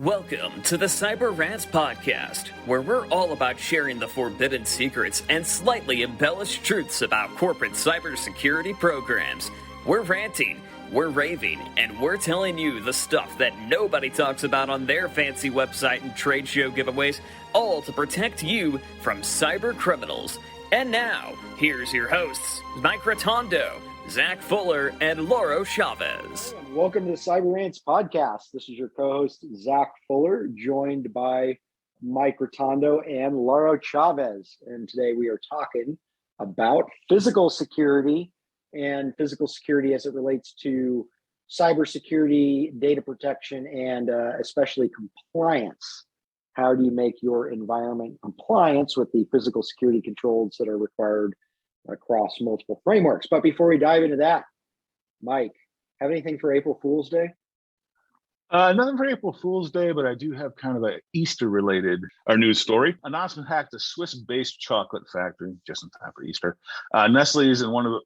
Welcome to the Cyber Rants podcast, where we're all about sharing the forbidden secrets and slightly embellished truths about corporate cybersecurity programs. We're ranting, we're raving, and we're telling you the stuff that nobody talks about on their fancy website and trade show giveaways, all to protect you from cyber criminals. And now, here's your hosts, Mike Rotondo, Zach Fuller, and Lauro Chavez. Welcome to the Cyber Rants podcast. This is your co-host, Zach Fuller, joined by Mike Rotondo and Lauro Chavez. And today we are talking about physical security and physical security as it relates to cybersecurity, data protection, and especially compliance. How do you make your environment compliance with the physical security controls that are required across multiple frameworks? But before we dive into that, Mike, have anything for April Fool's Day? Nothing for April Fool's Day, but I do have kind of an Easter-related news story. Announcement hacked a Swiss-based chocolate factory just in time for Easter. Nestle is one of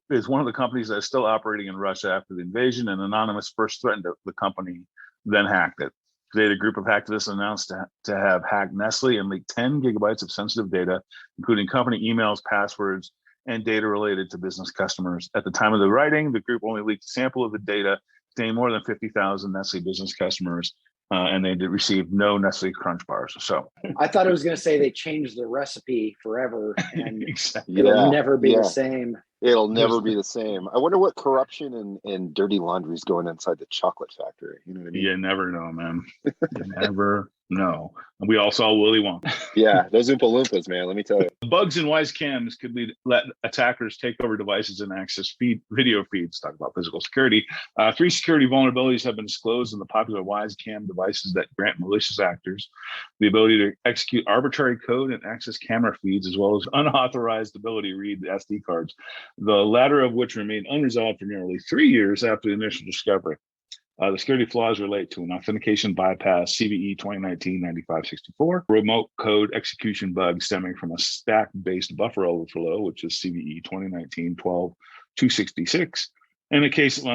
the companies that is still operating in Russia after the invasion, and Anonymous first threatened the company, then hacked it. Today, the group of hacktivists announced to have hacked Nestle and leaked 10 gigabytes of sensitive data, including company emails, passwords, and data related to business customers. At the time of the writing, the group only leaked a sample of the data containing more than 50,000 Nestle business customers, and they did receive no Nestle Crunch bars. So I thought it was going to say they changed the recipe forever and exactly. It'll never be the same. It'll never be the same. I wonder what corruption and dirty laundry is going inside the chocolate factory. You know what I mean? You never know, man. You never know. And we all saw Willy Wonka. Yeah, those Oompa Loompas, man, let me tell you. Bugs in wise cams could let attackers take over devices and access video feeds. Talk about physical security. 3 security vulnerabilities have been disclosed in the popular wise cam devices that grant malicious actors the ability to execute arbitrary code and access camera feeds, as well as unauthorized ability to read the SD cards, the latter of which remained unresolved for nearly 3 years after the initial discovery. The security flaws relate to an authentication bypass, CVE 2019-9564, remote code execution bug stemming from a stack-based buffer overflow, which is CVE 2019-12-266, and a case of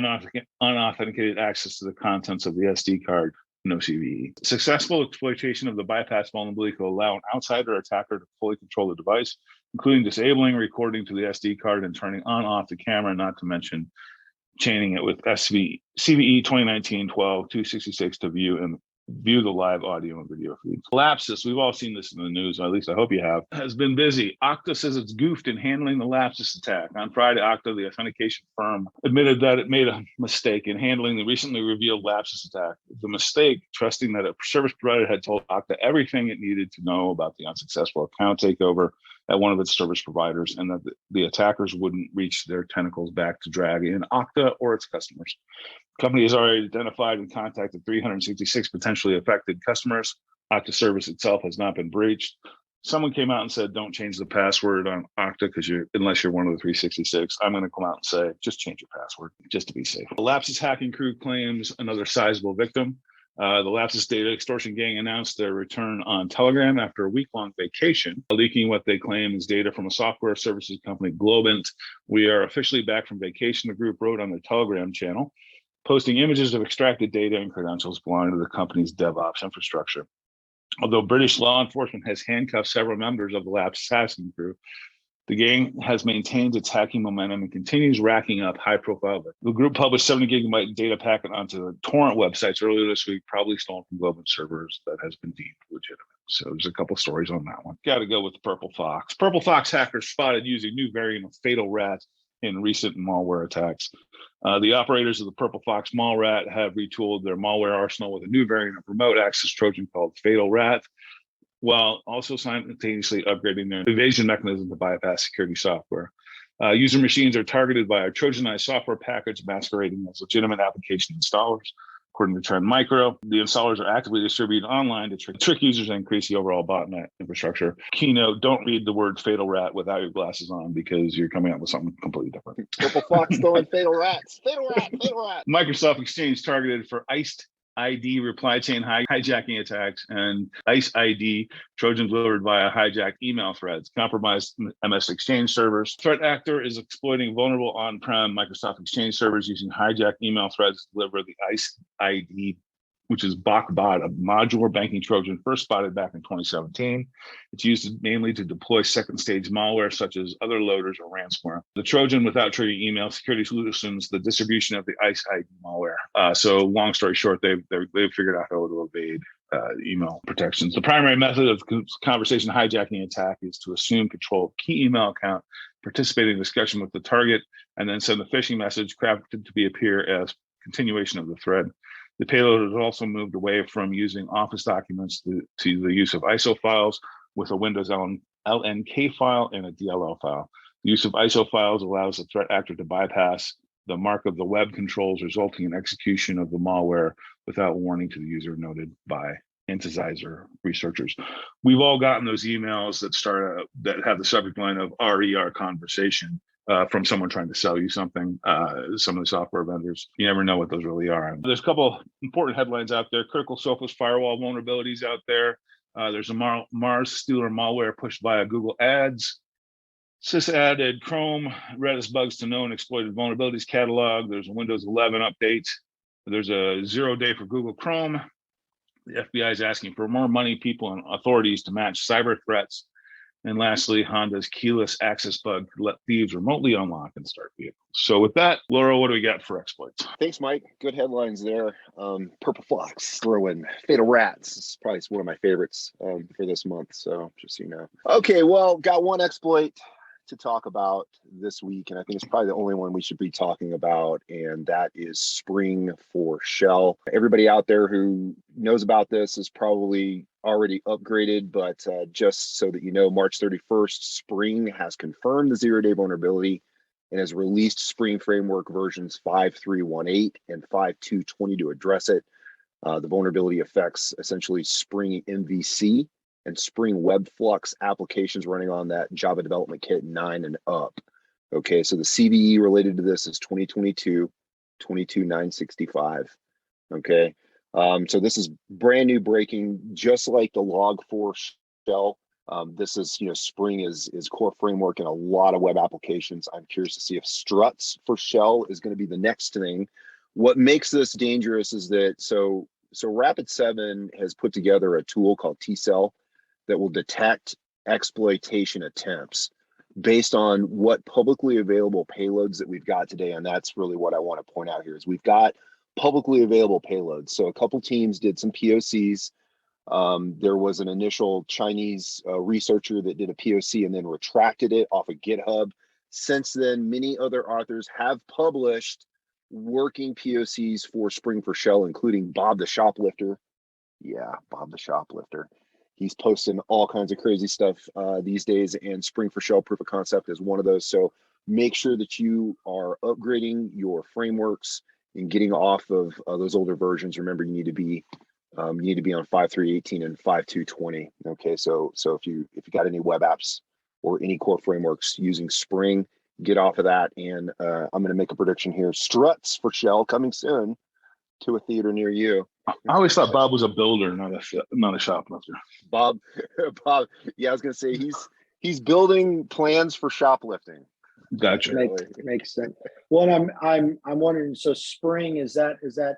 unauthenticated access to the contents of the SD card, no CVE. Successful exploitation of the bypass vulnerability could allow an outsider attacker to fully control the device, including disabling recording to the SD card and turning on/off the camera, not to mention chaining it with CVE 2019-12-266 to view the live audio and video feeds. Lapsus, we've all seen this in the news, or at least I hope you have, has been busy. Okta says it's goofed in handling the Lapsus attack. On Friday, Okta, the authentication firm, admitted that it made a mistake in handling the recently revealed Lapsus attack. The mistake, trusting that a service provider had told Okta everything it needed to know about the unsuccessful account takeover at one of its service providers, and that the attackers wouldn't reach their tentacles back to drag in Okta or its customers. The company has already identified and contacted 366 potentially affected customers. Okta service itself has not been breached. Someone came out and said, don't change the password on Okta unless you're one of the 366. I'm going to come out and say, just change your password just to be safe. The Lapsus hacking crew claims another sizable victim. The Lapsus data extortion gang announced their return on Telegram after a week-long vacation, leaking what they claim is data from a software services company, Globant. We are officially back from vacation, the group wrote on their Telegram channel, posting images of extracted data and credentials belonging to the company's DevOps infrastructure. Although British law enforcement has handcuffed several members of the Lapsus hacking crew, the gang has maintained its hacking momentum and continues racking up high-profile. The group published 70 gigabyte data packet onto the torrent websites earlier this week, probably stolen from Globant servers that has been deemed legitimate. So there's a couple stories on that one. Got to go with the Purple Fox. Purple Fox hackers spotted using new variant of Fatal Rat in recent malware attacks. The operators of the Purple Fox Malrat have retooled their malware arsenal with a new variant of remote access Trojan called Fatal Rat, while also simultaneously upgrading their evasion mechanism to bypass security software. User machines are targeted by a Trojanized software package masquerading as legitimate application installers. According to Trend Micro, the installers are actively distributed online to trick users and increase the overall botnet infrastructure. Keynote, don't read the word Fatal Rat without your glasses on because you're coming up with something completely different. Purple Fox throwing fatal rats. Fatal rat, fatal rat. Microsoft Exchange targeted for iced ID reply chain hijacking attacks and ICE ID Trojans delivered via hijacked email threads, compromised MS Exchange servers. Threat actor is exploiting vulnerable on-prem Microsoft Exchange servers using hijacked email threads to deliver the ICE ID which is BotBot, a modular banking Trojan first spotted back in 2017. It's used mainly to deploy second stage malware such as other loaders or ransomware. The Trojan without triggering email security solutions, the distribution of the ICE ID malware. So long story short, they've figured out how to evade email protections. The primary method of conversation hijacking attack is to assume control of key email account, participate in discussion with the target, and then send the phishing message crafted to appear as continuation of the thread. The payload has also moved away from using Office documents to the use of ISO files with a Windows LNK file and a DLL file. The use of ISO files allows the threat actor to bypass the mark of the web controls, resulting in execution of the malware without warning to the user, noted by Intesizer researchers. We've all gotten those emails that have the subject line of RER conversation from someone trying to sell you something. Some of the software vendors, you never know what those really are. There's a couple important headlines out there. Critical Sophos firewall vulnerabilities out there. There's a Mars Stealer malware pushed via Google Ads. Sys added Chrome Redis bugs to known exploited vulnerabilities catalog. There's a Windows 11 update. There's a 0 day for Google Chrome. The FBI is asking for more money, people, and authorities to match cyber threats. And lastly, Honda's keyless access bug could let thieves remotely unlock and start vehicles. So with that, Laura, what do we got for exploits? Thanks, Mike. Good headlines there. Purple Fox throwing fatal rats. It's probably one of my favorites for this month. So just so you know. Okay, well, got one exploit to talk about this week, and I think it's probably the only one we should be talking about, and that is Spring for Shell. Everybody out there who knows about this is probably already upgraded, but just so that you know, March 31st, Spring has confirmed the 0-day vulnerability and has released Spring Framework versions 5.3.18 and 5.2.20 to address it. The vulnerability affects essentially Spring MVC and Spring Web Flux applications running on that Java Development Kit 9 and up. Okay, so the CVE related to this is 2022-22965. Okay, so this is brand new breaking, just like the Log4 Shell. This is, Spring is core framework in a lot of web applications. I'm curious to see if Struts for Shell is going to be the next thing. What makes this dangerous is that, so Rapid7 has put together a tool called T-Cell that will detect exploitation attempts based on what publicly available payloads that we've got today. And that's really what I want to point out here is we've got publicly available payloads. So a couple teams did some POCs. There was an initial Chinese researcher that did a POC and then retracted it off of GitHub. Since then, many other authors have published working POCs for Spring for Shell, including Bob the Shoplifter. Yeah, Bob the Shoplifter. He's posting all kinds of crazy stuff these days, and Spring for Shell Proof of Concept is one of those. So make sure that you are upgrading your frameworks and getting off of those older versions. Remember, you need to be on 5.3.18 and 5.2.20. Okay, so if you got any web apps or any core frameworks using Spring, get off of that. And I'm going to make a prediction here: Struts for Shell coming soon to a theater near you. I always thought Bob was a builder, not a shoplifter. Bob, yeah, I was gonna say he's building plans for shoplifting. Gotcha. Makes sense. Well, and I'm wondering. So, Spring is that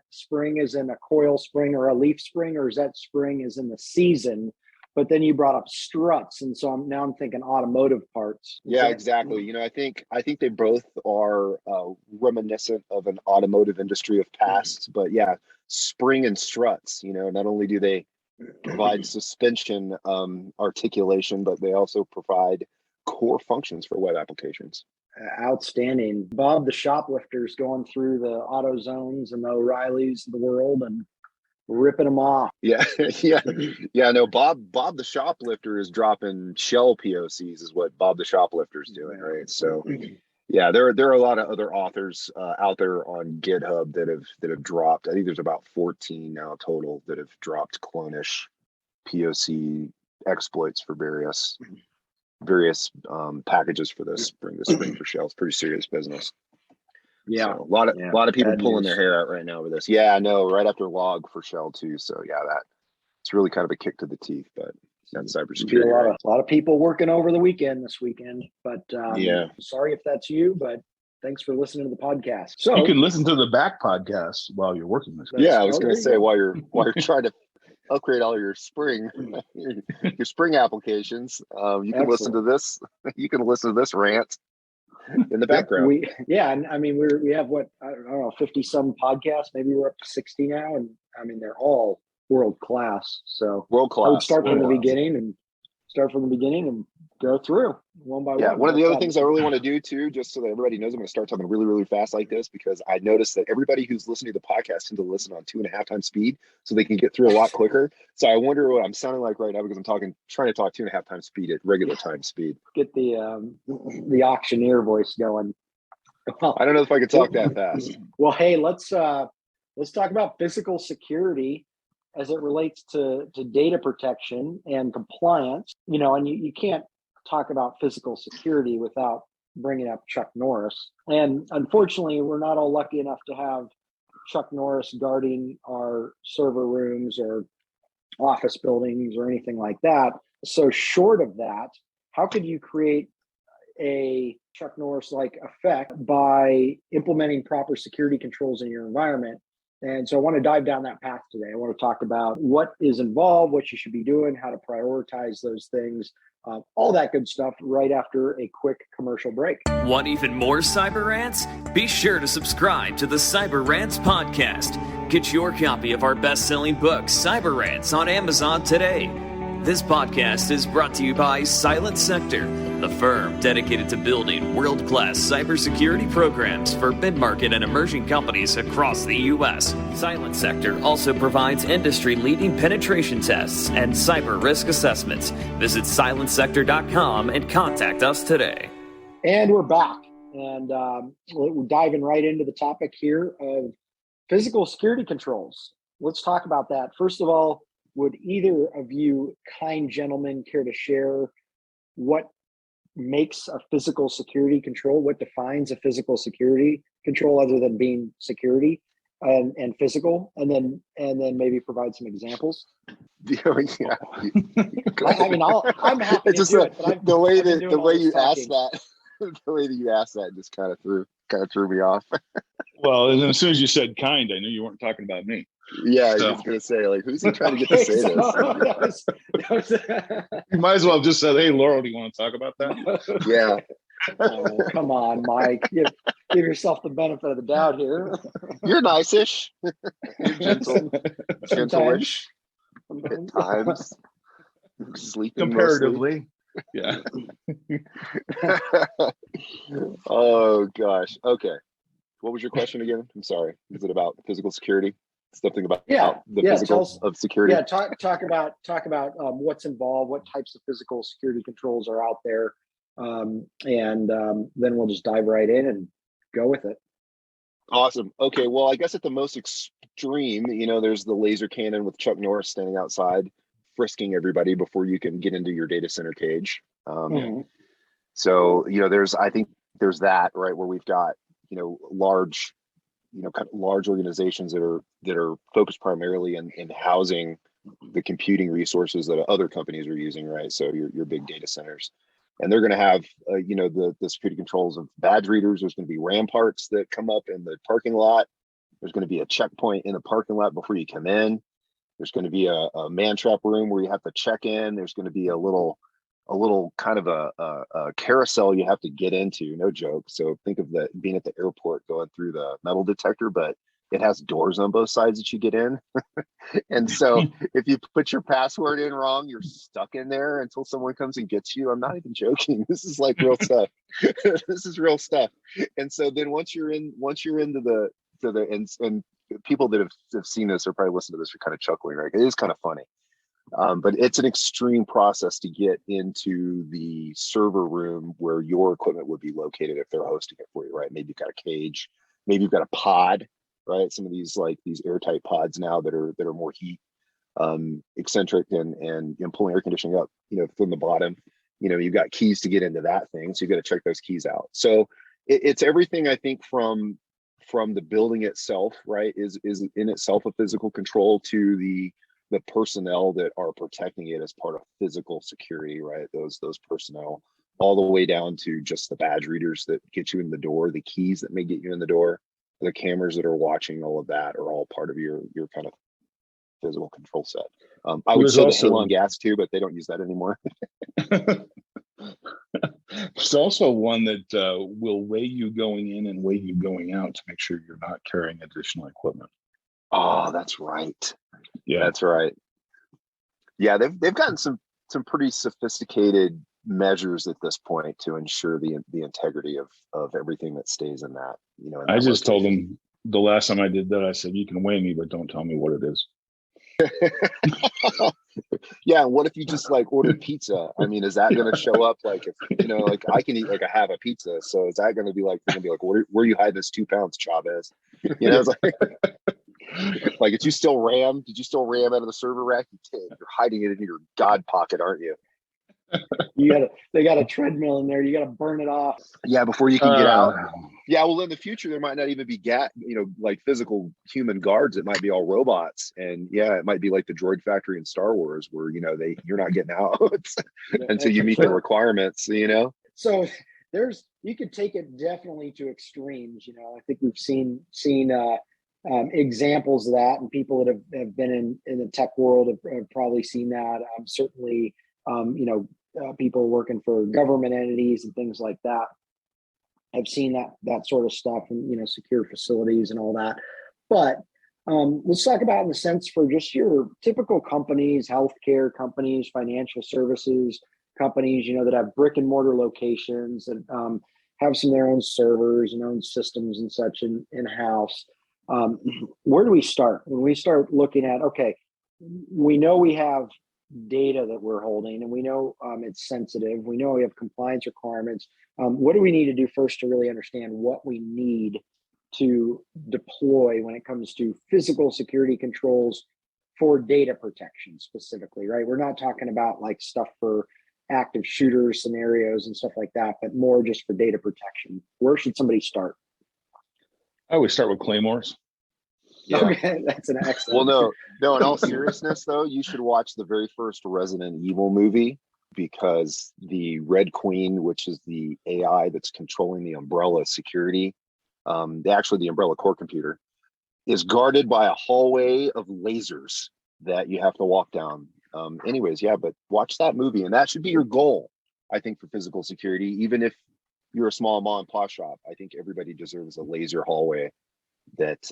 Spring is in a coil spring or a leaf spring, or is that Spring is in the season? But then you brought up Struts, and so I'm thinking automotive parts. Yeah, exactly. I think they both are reminiscent of an automotive industry of past, but yeah, Spring and Struts. Not only do they provide suspension articulation, but they also provide core functions for web applications. Outstanding. Bob the Shoplifter's going through the AutoZones and the O'Reillys of the world and ripping them off. Yeah. No, Bob the Shoplifter is dropping shell POCs is what Bob the Shoplifter's doing, right? So yeah, there are a lot of other authors out there on GitHub that have dropped. I think there's about 14 now total that have dropped clonish POC exploits for various packages for this Spring for Shell. It's pretty serious business. Yeah, so a lot of people pulling their hair out right now with this. Yeah, I know, right after Log for Shell too. So yeah, it's really kind of a kick to the teeth, but that's cybersecurity. A lot of people working over the weekend this weekend, but yeah, sorry if that's you, but thanks for listening to the podcast. So you can listen to the back podcast while you're working this. Yeah, I was going to say while you're trying to upgrade all your spring applications, you can listen to this. You can listen to this rant in the background. And I mean we have what I don't know 50 some podcasts. Maybe we're up to 60 now, and I mean they're all world class. So world class. I would start from the beginning and go through one by one. Yeah, one of the other things I really want to do too, just so that everybody knows, I'm going to start talking really, really fast like this, because I noticed that everybody who's listening to the podcast tend to listen on 2.5 times speed, so they can get through a lot quicker. So I wonder what I'm sounding like right now, because I'm trying to talk 2.5 times speed at regular time speed. Get the auctioneer voice going. Well, I don't know if I could talk that fast. Well, hey, let's talk about physical security as it relates to data protection and compliance. And you can't talk about physical security without bringing up Chuck Norris. And unfortunately, we're not all lucky enough to have Chuck Norris guarding our server rooms or office buildings or anything like that. So short of that, how could you create a Chuck Norris-like effect by implementing proper security controls in your environment? And so I want to dive down that path today. I want to talk about what is involved, what you should be doing, how to prioritize those things, all that good stuff right after a quick commercial break. Want even more Cyber Rants? Be sure to subscribe to the Cyber Rants podcast. Get your copy of our best-selling book, Cyber Rants, on Amazon today. This podcast is brought to you by Silent Sector, the firm dedicated to building world-class cybersecurity programs for mid-market and emerging companies across the U.S. Silent Sector also provides industry-leading penetration tests and cyber risk assessments. Visit silentsector.com and contact us today. And we're back, and we're diving right into the topic here of physical security controls. Let's talk about that. First of all, would either of you kind gentlemen care to share what makes a physical security control, what defines a physical security control other than being security and physical, and then maybe provide some examples? Yeah. I mean, I'm happy to do it, but the way you asked that just kind of threw me off. Well, and then as soon as you said kind, I knew you weren't talking about me. Yeah, I was going to say, like, who's he trying to get to say this? You might as well have just said, "Hey, Laurel, do you want to talk about that?" Yeah. Oh, come on, Mike. Give yourself the benefit of the doubt here. You're nice-ish. You're gentle-ish at times. Sleeping comparatively. Yeah. Oh, gosh. Okay. What was your question again? I'm sorry. Is it about physical security? Something about the physical of security? Yeah, talk about what's involved, what types of physical security controls are out there, and then we'll just dive right in and go with it. Awesome. Okay, well, I guess at the most extreme, there's the laser cannon with Chuck Norris standing outside, frisking everybody before you can get into your data center cage. So, I think there's that, right, where we've got, large organizations that are focused primarily in housing the computing resources that other companies are using, right? So your big data centers, and they're going to have the security controls of badge readers. There's going to be ramparts that come up in the parking lot. There's going to be a checkpoint in the parking lot before you come in. There's going to be a man trap room where you have to check in. There's going to be a little kind of a carousel you have to get into, no joke. So think of that being at the airport going through the metal detector, but it has doors on both sides that you get in. And so if you put your password in wrong, you're stuck in there until someone comes and gets you. I'm not even joking. This is like real stuff. This is real stuff. And so then once you're into the and people that have seen this or probably listened to this are kind of chuckling, right? It is kind of funny. But it's an extreme process to get into the server room where your equipment would be located if they're hosting it for you, right? Maybe you've got a cage, maybe you've got a pod, right? Some of these these airtight pods now that are more heat eccentric and pulling air conditioning up, from the bottom. You've got keys to get into that thing, so you got to check those keys out. So it's everything, I think, from the building itself, right? Is in itself a physical control to the personnel that are protecting it as part of physical security, right? Those personnel all the way down to just the badge readers that get you in the door, the keys that may get you in the door, the cameras that are watching, all of that are all part of your kind of physical control set. I would say also, the hang on gas too, but they don't use that anymore. There's also one that will weigh you going in and weigh you going out to make sure you're not carrying additional equipment. Oh, that's right. Yeah, that's right. Yeah, they've gotten some pretty sophisticated measures at this point to ensure the integrity of everything that stays in that. I just told them the last time I did that, I said, you can weigh me, but don't tell me what it is. Yeah, what if you just like order pizza? I mean, is that going to show up like, if like I can eat like a half a pizza, so is that going to be like, where are you hiding this 2 pounds, Chavez? It's like did you still ram out of the server rack? You did. You're hiding it in your god pocket, aren't you? They got a treadmill in there, you got to burn it off. Yeah, before you can get out. Yeah, well, in the future there might not even be like physical human guards. It might be all robots, and yeah, it might be like the droid factory in Star Wars, where you're not getting out until you meet the requirements. So you could take it definitely to extremes. I think we've seen examples of that, and people that have been in the tech world have probably seen that. Certainly, people working for government entities and things like that. I've seen that sort of stuff, and secure facilities and all that. But let's talk about in the sense for just your typical companies, healthcare companies, financial services companies, that have brick and mortar locations and have some of their own servers and own systems and such in house. Where do we start when we start looking at? Okay, we know we have data that we're holding, and we know it's sensitive. We know we have compliance requirements. What do we need to do first to really understand what we need to deploy when it comes to physical security controls for data protection specifically, right? We're not talking about like stuff for active shooter scenarios and stuff like that, but more just for data protection. Where should somebody start? I always start with claymores. Yeah. Okay, that's an excellent. Well, no. In all seriousness, though, you should watch the very first Resident Evil movie, because the Red Queen, which is the AI that's controlling the Umbrella security, the Umbrella core computer, is guarded by a hallway of lasers that you have to walk down. Anyways, yeah, but watch that movie, and that should be your goal, I think, for physical security. Even if you're a small mom and pop shop, I think everybody deserves a laser hallway that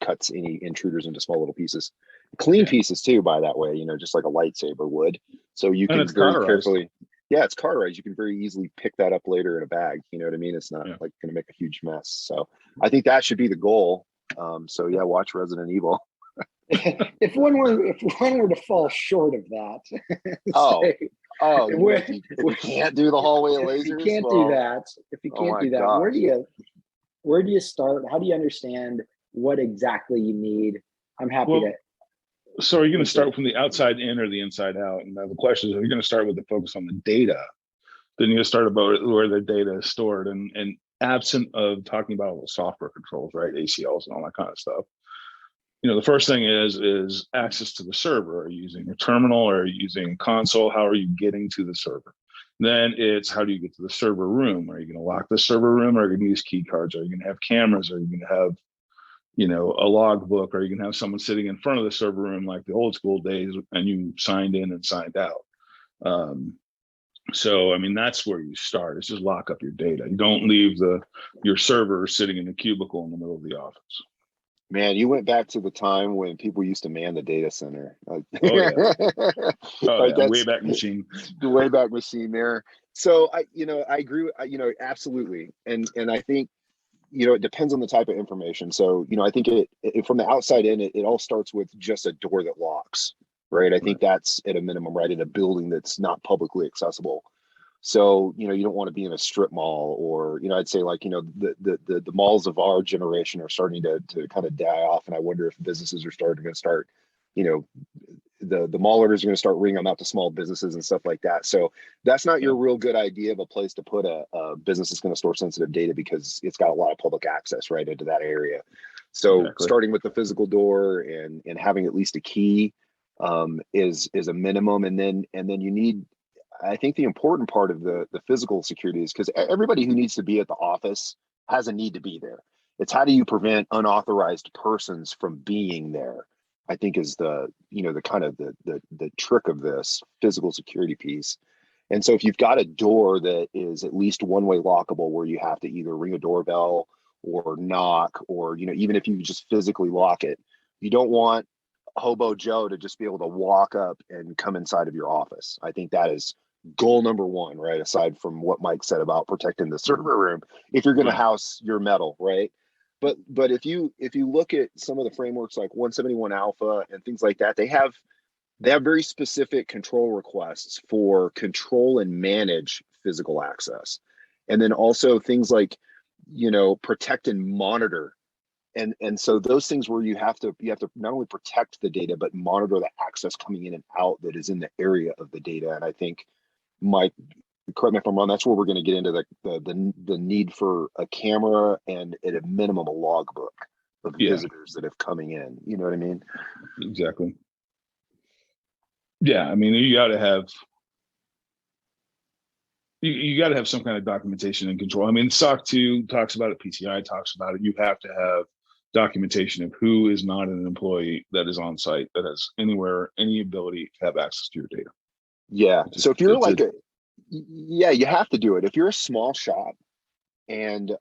cuts any intruders into small little pieces, clean pieces too, by that way, just like a lightsaber would. So you can very carefully, it's cauterized. You can very easily pick that up later in a bag. You know what I mean? It's not like going to make a huge mess. So I think that should be the goal. So yeah, watch Resident Evil. if one were to fall short of that, if you can't do the hallway of lasers, if you can't do that, where do you start? How do you understand what exactly you need? I'm happy to. So are you going to start from the outside in or the inside out? And the question is, are you going to start with the focus on the data? Then you start about where the data is stored, and absent of talking about software controls, right? ACLs and all that kind of stuff. The first thing is access to the server. Are you using a terminal, or are you using console? How are you getting to the server? Then it's, how do you get to the server room? Are you going to lock the server room? Or are you going to use key cards? Are you going to have cameras? Are you going to have a logbook? Or are you going to have someone sitting in front of the server room like the old school days, and you signed in and signed out? So, that's where you start. It's just lock up your data. You don't leave your server sitting in a cubicle in the middle of the office. Man, you went back to the time when people used to man the data center. Wayback Machine. The Wayback Machine there. So I agree. Absolutely. And I think, it depends on the type of information. So, I think it from the outside in, it all starts with just a door that locks, right? I think that's at a minimum, right? In a building that's not publicly accessible. So, you don't want to be in a strip mall, or, I'd say like, the malls of our generation are starting to kind of die off. And I wonder if businesses are going to start, the mall orders are going to start ringing out to small businesses and stuff like that. So that's not your real good idea of a place to put a business that's going to store sensitive data, because it's got a lot of public access right into that area. So starting with the physical door and having at least a key is a minimum. And then you need, I think the important part of the physical security is because everybody who needs to be at the office has a need to be there. It's how do you prevent unauthorized persons from being there, I think is the kind of the trick of this physical security piece. And so if you've got a door that is at least one-way lockable where you have to either ring a doorbell or knock, or even if you just physically lock it, you don't want hobo Joe to just be able to walk up and come inside of your office. I think that is goal number one, right? Aside from what Mike said about protecting the server room, if you're going to house your metal, right? But if you look at some of the frameworks like 171 Alpha and things like that, they have very specific control requests for control and manage physical access. And then also things like, protect and monitor. And so those things where you have to not only protect the data, but monitor the access coming in and out that is in the area of the data. And I think, Mike, correct me if I'm wrong, that's where we're going to get into the need for a camera and at a minimum a logbook of visitors that have coming in. You know what I mean? Exactly. Yeah, I mean, you got to have some kind of documentation and control. I mean, SOC 2 talks about it, PCI talks about it. You have to have documentation of who is not an employee that is on site that has any ability to have access to your data. Yeah. So if you're you have to do it. If you're a small shop and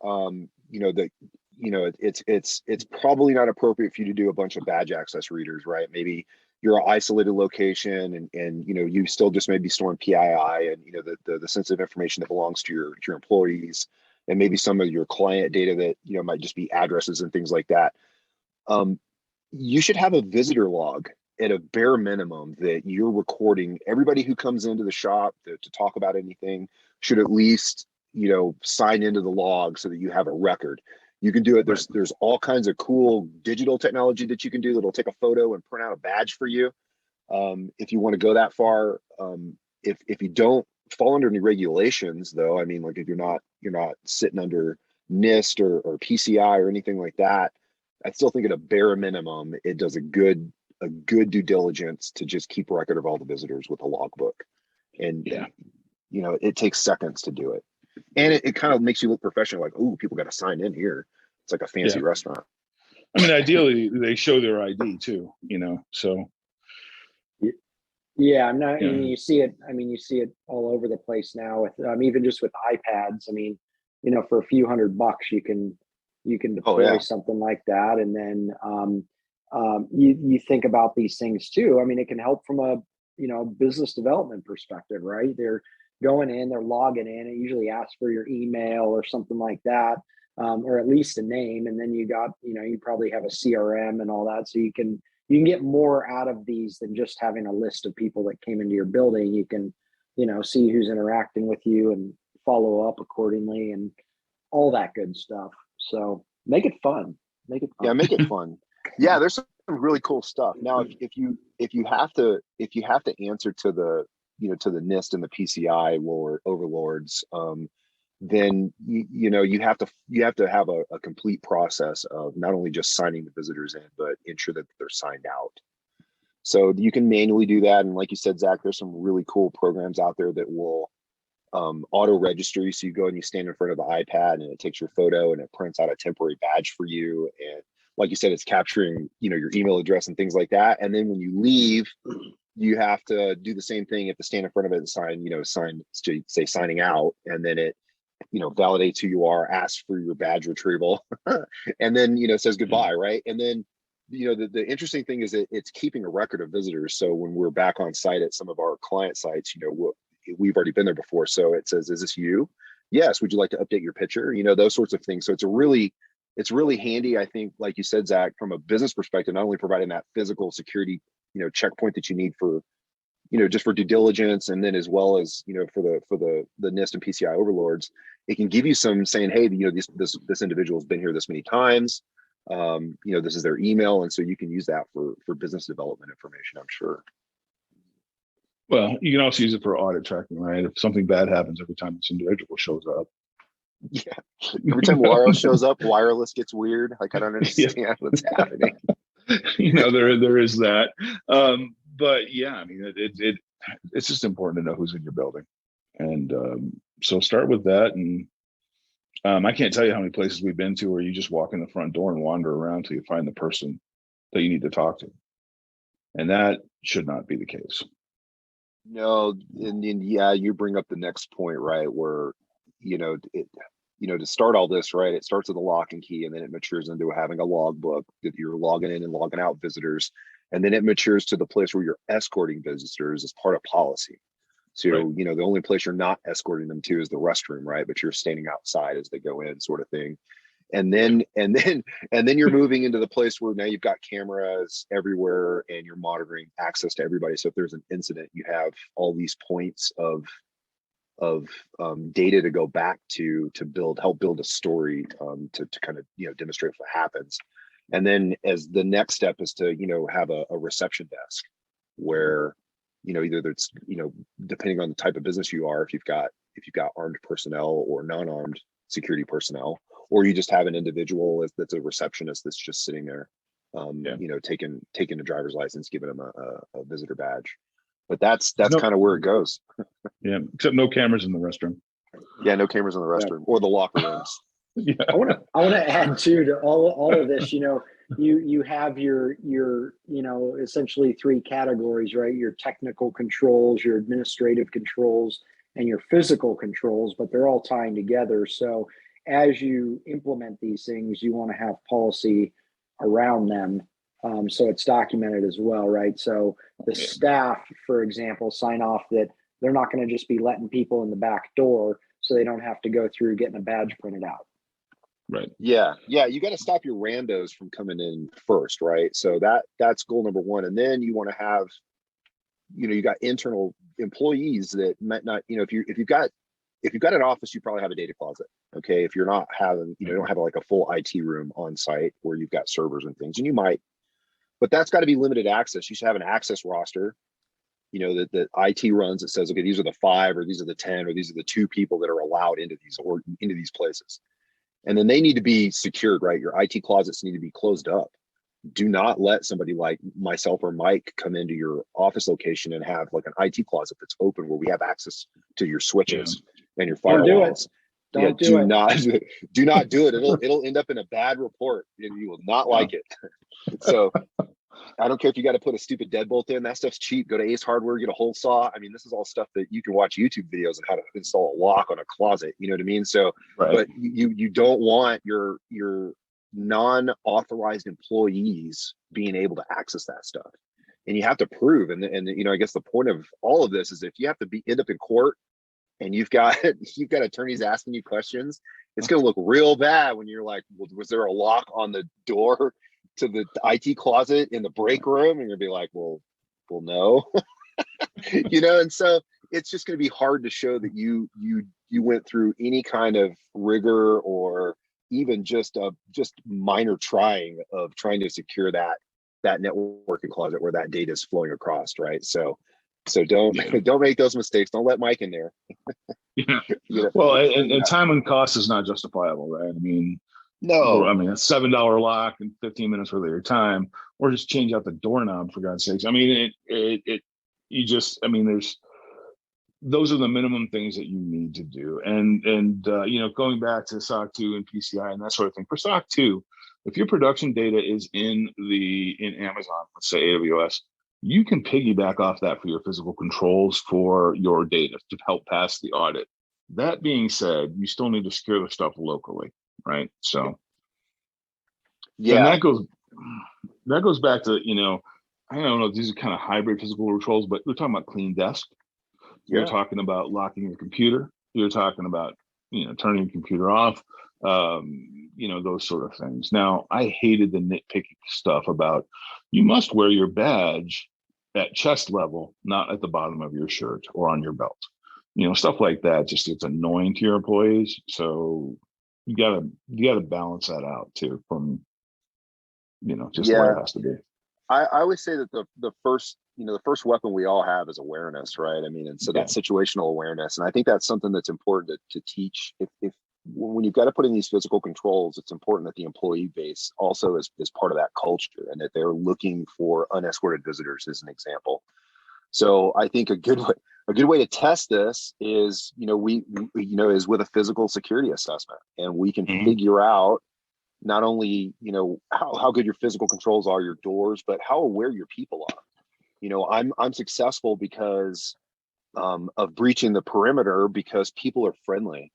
it's probably not appropriate for you to do a bunch of badge access readers, right? Maybe you're an isolated location and you still just maybe storing PII and the sensitive information that belongs to your employees, and maybe some of your client data that might just be addresses and things like that. You should have a visitor log at a bare minimum that you're recording. Everybody who comes into the shop to talk about anything should at least sign into the log so that you have a record. You can do it. There's all kinds of cool digital technology that you can do that'll take a photo and print out a badge for you. If you want to go that far, if you don't fall under any regulations, though, I mean, like if you're not sitting under NIST or PCI or anything like that, I still think at a bare minimum, it does a good due diligence to just keep record of all the visitors with a logbook. And it takes seconds to do it. And it kind of makes you look professional, like, oh, people got to sign in here. It's like a fancy restaurant. I mean, ideally, they show their ID too, so. Yeah, I'm not. I mean, you see it. I mean, you see it all over the place now. With even just with iPads. I mean, for a few $100, you can deploy something like that, and then you think about these things too. I mean, it can help from a business development perspective, right? They're going in, they're logging in. It usually asks for your email or something like that, or at least a name. And then you got, you probably have a CRM and all that. So you can get more out of these than just having a list of people that came into your building. You can, see who's interacting with you and follow up accordingly and all that good stuff. So make it fun. Yeah, make it fun. Yeah, there's some really cool stuff. Now, if you have to answer to the to the NIST and the PCI overlords, then you have to have a complete process of not only just signing the visitors in, but ensure that they're signed out. So you can manually do that, and like you said, Zach, there's some really cool programs out there that will auto register you. So you go and you stand in front of the iPad, and it takes your photo and it prints out a temporary badge for you. And like you said, it's capturing your email address and things like that. And then when you leave, you have to do the same thing. You have to stand in front of it and say signing out, and then it validates who you are, asks for your badge retrieval, and then says goodbye, right? And then the interesting thing is that it's keeping a record of visitors. So when we're back on site at some of our client sites, we've already been there before, so it says, is this you? Yes. Would you like to update your picture? Those sorts of things. So it's really handy, I think, like you said, Zach, from a business perspective, not only providing that physical security checkpoint that you need for just for due diligence, and then as well as for the NIST and PCI overlords, it can give you some saying, hey, this individual has been here this many times, this is their email, and so you can use that for business development information, I'm sure. Well, you can also use it for audit tracking, right? If something bad happens every time this individual shows up. Yeah, every time Laro shows up, wireless gets weird. Like, I don't understand what's happening. There is that. But yeah, I mean, it's just important to know who's in your building. And so start with that. And I can't tell you how many places we've been to where you just walk in the front door and wander around till you find the person that you need to talk to. And that should not be the case. No, and yeah, you bring up the next point, right? Where, to start all this, right? It starts with a lock and key, and then it matures into having a logbook that you're logging in and logging out visitors. And then it matures to the place where you're escorting visitors as part of policy. So, Right. the only place you're not escorting them to is the restroom, right? But you're standing outside as they go in, sort of thing. And then you're moving into the place where now you've got cameras everywhere and you're monitoring access to everybody. So if there's an incident, you have all these points of data to go back to help build a story, to kind of demonstrate what happens. And then as the next step is to have a reception desk where either that's depending on the type of business you are, if you've got armed personnel or non-armed security personnel, or you just have an individual that's a receptionist that's just sitting there, taking a driver's license, giving them a visitor badge. But that's kind of where it goes. Yeah, except no cameras in the restroom. Yeah, no cameras in the restroom or the locker rooms. Yeah. I want to add too to all of this. You have your essentially three categories, right? Your technical controls, your administrative controls, and your physical controls, but they're all tying together. So as you implement these things, you want to have policy around them, so it's documented as well, right? So the staff, for example, sign off that they're not going to just be letting people in the back door, so they don't have to go through getting a badge printed out. Right. Yeah. You got to stop your randos from coming in first, right? So that's goal number one. And then you want to have, you got internal employees that might not, if you've got an office, you probably have a data closet. Okay. If you're not having, you don't have like a full IT room on site where you've got servers and things, and you might, but that's got to be limited access. You should have an access roster, that IT runs that says, okay, these are the 5, or these are the 10, or these are the 2 people that are allowed into these places. And then they need to be secured, right? Your IT closets need to be closed up. Do not let somebody like myself or Mike come into your office location and have like an IT closet that's open where we have access to your switches and your firewalls. Don't do it. Do not do it. It'll end up in a bad report and you will not like it. So I don't care if you got to put a stupid deadbolt in. That stuff's cheap. Go to Ace Hardware, get a hole saw. I mean, this is all stuff that you can watch YouTube videos on how to install a lock on a closet. You know what I mean? So, right. But you don't want your non-authorized employees being able to access that stuff, and you have to prove. And I guess the point of all of this is if you have to end up in court and you've got attorneys asking you questions, it's going to look real bad when you're like, well, was there a lock on the door to the IT closet in the break room? And you'll be like, well, no. And so it's just going to be hard to show that you went through any kind of rigor or even just minor trying to secure that networking closet where that data is flowing across, right? So don't make those mistakes. Don't let Mike in there. Well, and time and cost is not justifiable, right? I mean, no. I mean, a $7 lock and 15 minutes worth of your time, or just change out the doorknob for God's sakes. I mean, those are the minimum things that you need to do. And going back to SOC 2 and PCI and that sort of thing, for SOC 2, if your production data is in Amazon, let's say AWS, you can piggyback off that for your physical controls for your data to help pass the audit. That being said, you still need to secure the stuff locally, right? So, and that goes back to, I don't know, these are kind of hybrid physical controls, but we're talking about clean desk. You're talking about locking your computer. You're talking about, turning your computer off, those sort of things. Now, I hated the nitpicky stuff about you must wear your badge at chest level, not at the bottom of your shirt or on your belt. Stuff like that, just it's annoying to your employees. So you gotta balance that out too from, just the way it has to be. I always say that the first weapon we all have is awareness, right? I mean, and so that's situational awareness. And I think that's something that's important to teach. If when you've got to put in these physical controls, it's important that the employee base also is part of that culture and that they're looking for unescorted visitors, as an example. So I think a good way to test this is, is with a physical security assessment, and we can figure out not only, how good your physical controls are, your doors, but how aware your people are. I'm successful because of breaching the perimeter, because people are friendly.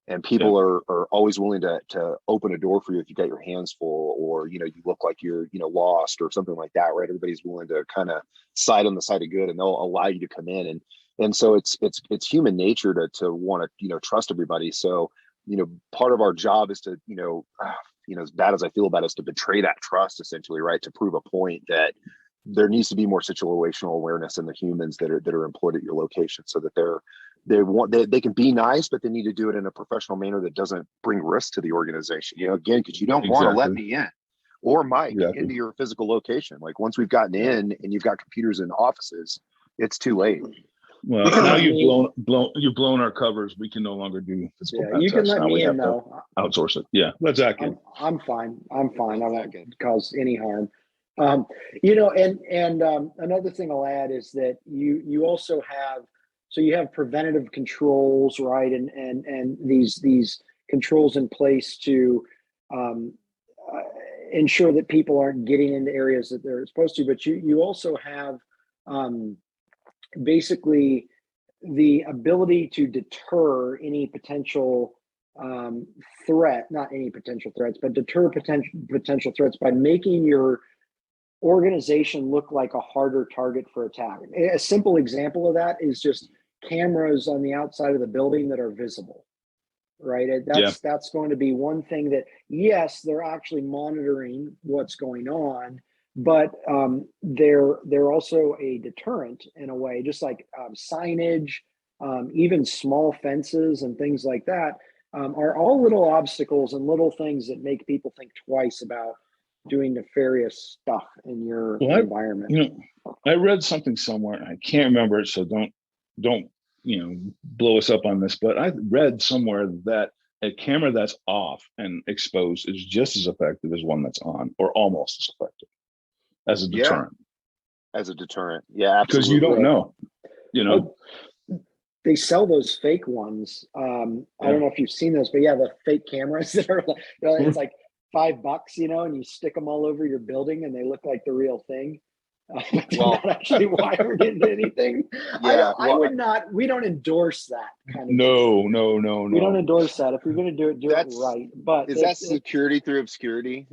And people are always willing to open a door for you if you got your hands full, or you look like you're lost or something like that, right? Everybody's willing to kind of side on the side of good, and they'll allow you to come in, and so it's human nature to want to trust everybody. So part of our job is to as bad as I feel about it, is to betray that trust, essentially, right? To prove a point that there needs to be more situational awareness in the humans that are employed at your location, so that they can be nice, but they need to do it in a professional manner that doesn't bring risk to the organization. Again, because you don't want to let me in or Mike into your physical location. Like, once we've gotten in and you've got computers in offices, it's too late. Well, now you've blown our covers. We can no longer do physical pen you can tests. let now me in though. Outsource it. Yeah, let Zach in. I'm fine. I won't cause any harm. Another thing I'll add is that you also have, so you have preventative controls, right? And these controls in place to ensure that people aren't getting into areas that they're supposed to. But you also have basically the ability to deter any potential threat, not any potential threats, but deter potential threats by making your organization look like a harder target for attack. A simple example of that is just cameras on the outside of the building that are visible, right? That's going to be one thing that, yes, they're actually monitoring what's going on, but they're also a deterrent in a way, just like signage, even small fences and things like that are all little obstacles and little things that make people think twice about doing nefarious stuff in your environment. I read something somewhere, and I can't remember it, so don't blow us up on this, but I read somewhere that a camera that's off and exposed is just as effective as one that's on, or almost as effective as a deterrent. As a deterrent, yeah, absolutely. Because you don't know. They sell those fake ones. I don't know if you've seen those, but the fake cameras that are it's like $5, and you stick them all over your building and they look like the real thing. Not actually wired into anything. We don't endorse that kind of thing. No. We don't endorse that. If you're going to do it right. But is that security through obscurity?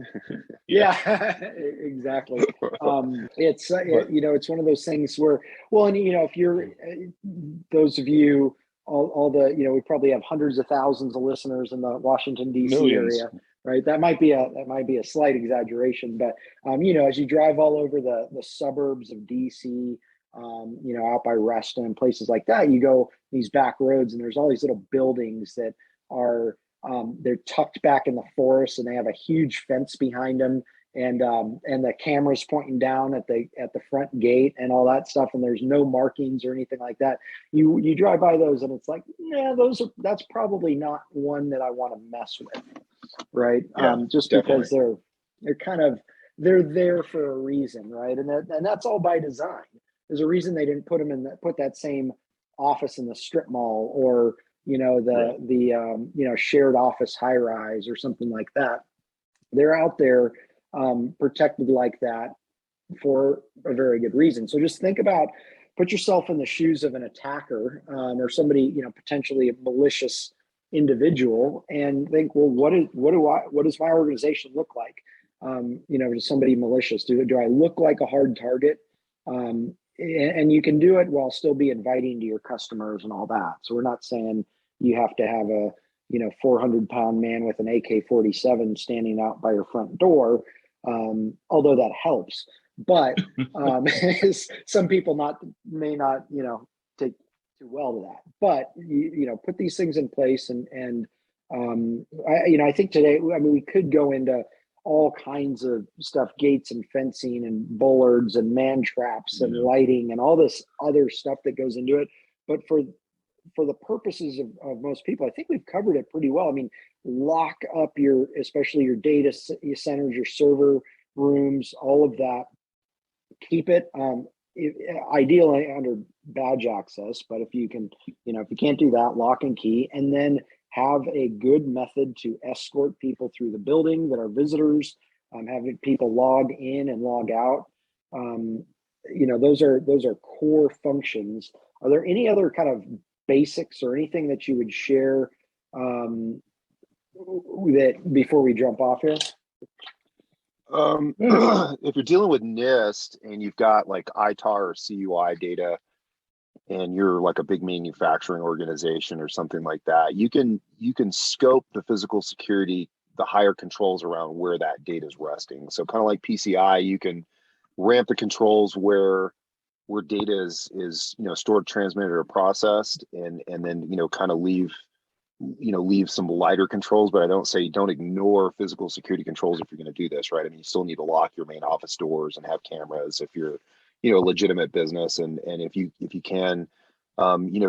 Yeah, exactly. It's it's one of those things where, if you're those of you, all the, we probably have hundreds of thousands of listeners in the Washington D.C. area. Right. That might be a slight exaggeration, but as you drive all over the suburbs of DC, out by Reston and places like that, you go these back roads and there's all these little buildings that are they're tucked back in the forest, and they have a huge fence behind them, and the camera's pointing down at the front gate and all that stuff, and there's no markings or anything like that. You drive by those and it's like, that's probably not one that I want to mess with. Right. Just definitely. Because they're there for a reason, right? And that's all by design. There's a reason they didn't put that same office in the strip mall, or the shared office high rise or something like that. They're out there protected like that for a very good reason. So just put yourself in the shoes of an attacker or somebody, potentially a malicious individual, and think, well, what does my organization look like? To somebody malicious, do I look like a hard target? And you can do it while still be inviting to your customers and all that. So we're not saying you have to have a 400-pound man with an AK-47 standing out by your front door, although that helps. But some people may not take too well to that. But put these things in place, and I think today, we could go into all kinds of stuff, gates and fencing and bullards and man traps and lighting and all this other stuff that goes into it. But for the purposes of most people, I think we've covered it pretty well. Lock up especially your data centers, your server rooms, all of that. Keep it ideally under badge access, but if you can, if you can't do that, lock and key, and then have a good method to escort people through the building that are visitors, having people log in and log out. Those are core functions. Are there any other kind of basics or anything that you would share that before we jump off here? If you're dealing with NIST and you've got like ITAR or CUI data, and you're like a big manufacturing organization or something like that, you can scope the physical security, the higher controls around where that data is resting. So kind of like PCI, you can ramp the controls where data is stored, transmitted, or processed, and then kind of leave some lighter controls. But I don't ignore physical security controls if you're going to do this, right? I mean, you still need to lock your main office doors and have cameras if you're a legitimate business, and if you can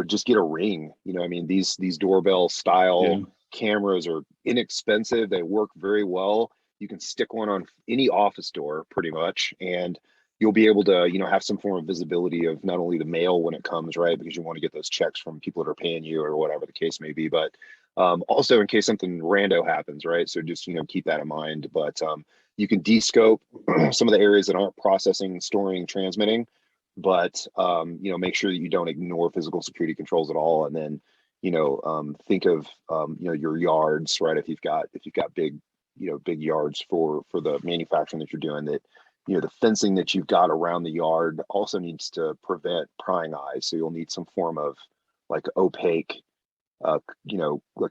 just get a Ring. I mean, these doorbell style cameras are inexpensive, they work very well. You can stick one on any office door pretty much, and you'll be able to have some form of visibility of not only the mail when it comes, right, because you want to get those checks from people that are paying you or whatever the case may be, but also in case something rando happens, right? So just keep that in mind. But you can descope some of the areas that aren't processing, storing, transmitting, but make sure that you don't ignore physical security controls at all. And then think of your yards, right? If you've got big yards for the manufacturing that you're doing, that the fencing that you've got around the yard also needs to prevent prying eyes. So you'll need some form of like opaque the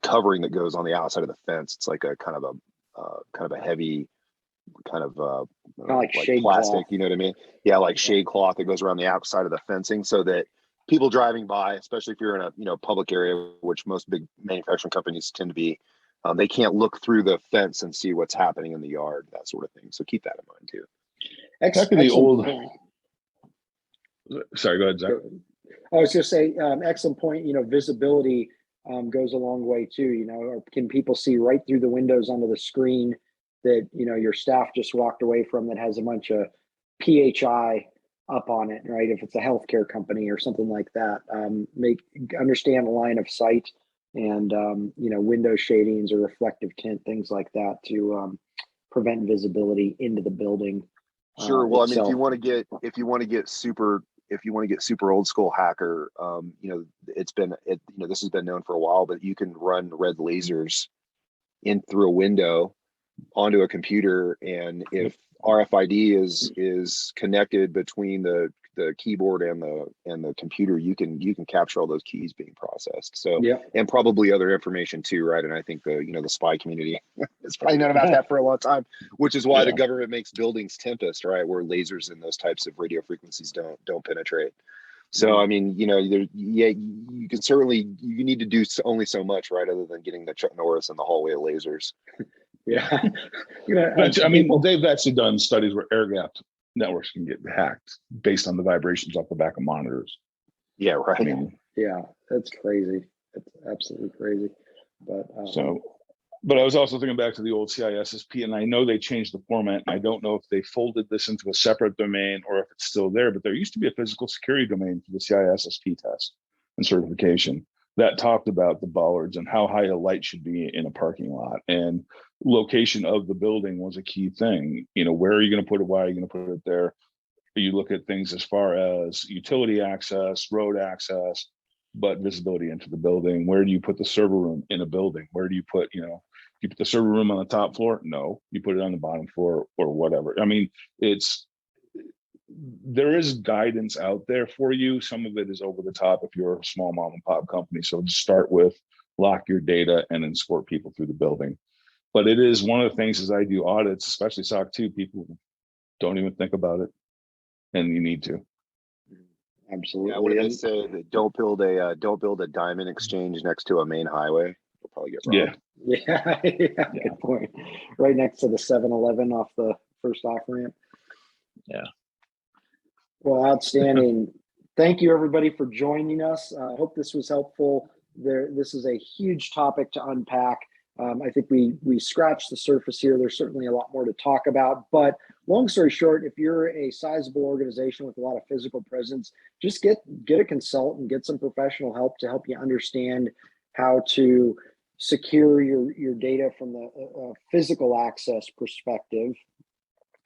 covering that goes on the outside of the fence. It's like a kind of a heavy kind of like plastic cloth. You know what I mean? Yeah, like shade cloth that goes around the outside of the fencing, so that people driving by, especially if you're in a public area, which most big manufacturing companies tend to be, they can't look through the fence and see what's happening in the yard, that sort of thing. So keep that in mind too. Sorry, go ahead, Zach. I was just say, excellent point. Visibility goes a long way too. Or can people see right through the windows onto the screen that your staff just walked away from, that has a bunch of PHI up on it, right? If it's a healthcare company or something like that, understand the line of sight and window shadings or reflective tint, things like that, to prevent visibility into the building. Sure. Well, itself. I mean, if you want to get super old school hacker, this has been known for a while, but you can run red lasers in through a window onto a computer, and if RFID is connected between the keyboard and the computer, you can capture all those keys being processed. So and probably other information too, right? And I think the spy community has probably known about that for a long time, which is why the government makes buildings Tempest, right, where lasers and those types of radio frequencies don't penetrate. So I mean, you can certainly, you need to do only so much, right, other than getting the Chuck Norris in the hallway of lasers. But I mean, they've actually done studies where air-gapped networks can get hacked based on the vibrations off the back of monitors. Yeah, right. I mean, that's crazy. It's absolutely crazy. But but I was also thinking back to the old CISSP, and I know they changed the format, and I don't know if they folded this into a separate domain or if it's still there, but there used to be a physical security domain for the CISSP test and certification that talked about the bollards and how high a light should be in a parking lot, and location of the building was a key thing. Where are you going to put it? Why are you going to put it there? You look at things as far as utility access, road access, but visibility into the building. Where do you put the server room in a building? Where do you put, you put the server room on the top floor? No, you put it on the bottom floor or whatever. I mean, there is guidance out there for you. Some of it is over the top if you're a small mom and pop company. So just start with lock your data and then escort people through the building. But it is one of the things, as I do audits, especially SOC 2, people don't even think about it, and you need to. Absolutely. Yeah, what do they say? That don't build a diamond exchange next to a main highway. You'll probably get robbed. Yeah. Good point. Right next to the 7-Eleven off the first off ramp. Yeah. Well, outstanding. Thank you, everybody, for joining us. I hope this was helpful. This is a huge topic to unpack. I think we scratched the surface here. There's certainly a lot more to talk about, but long story short, if you're a sizable organization with a lot of physical presence, just get a consultant, get some professional help to help you understand how to secure your data from the physical access perspective.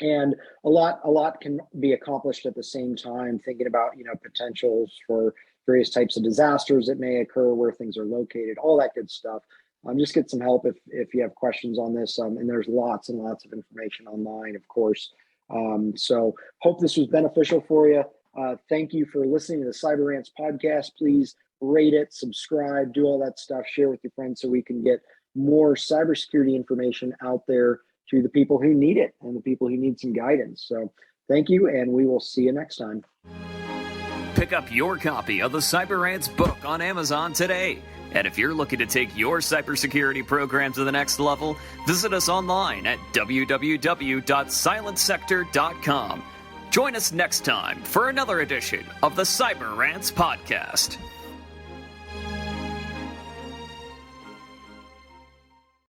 And a lot can be accomplished at the same time, thinking about, potentials for various types of disasters that may occur, where things are located, all that good stuff. Just get some help if you have questions on this. And there's lots and lots of information online, of course. So hope this was beneficial for you. Thank you for listening to the Cyber Rants podcast. Please rate it, subscribe, do all that stuff, share with your friends so we can get more cybersecurity information out there to the people who need it and the people who need some guidance. So thank you, and we will see you next time. Pick up your copy of the Cyber Rants book on Amazon today. And if you're looking to take your cybersecurity program to the next level, visit us online at www.silentsector.com. Join us next time for another edition of the Cyber Rants podcast.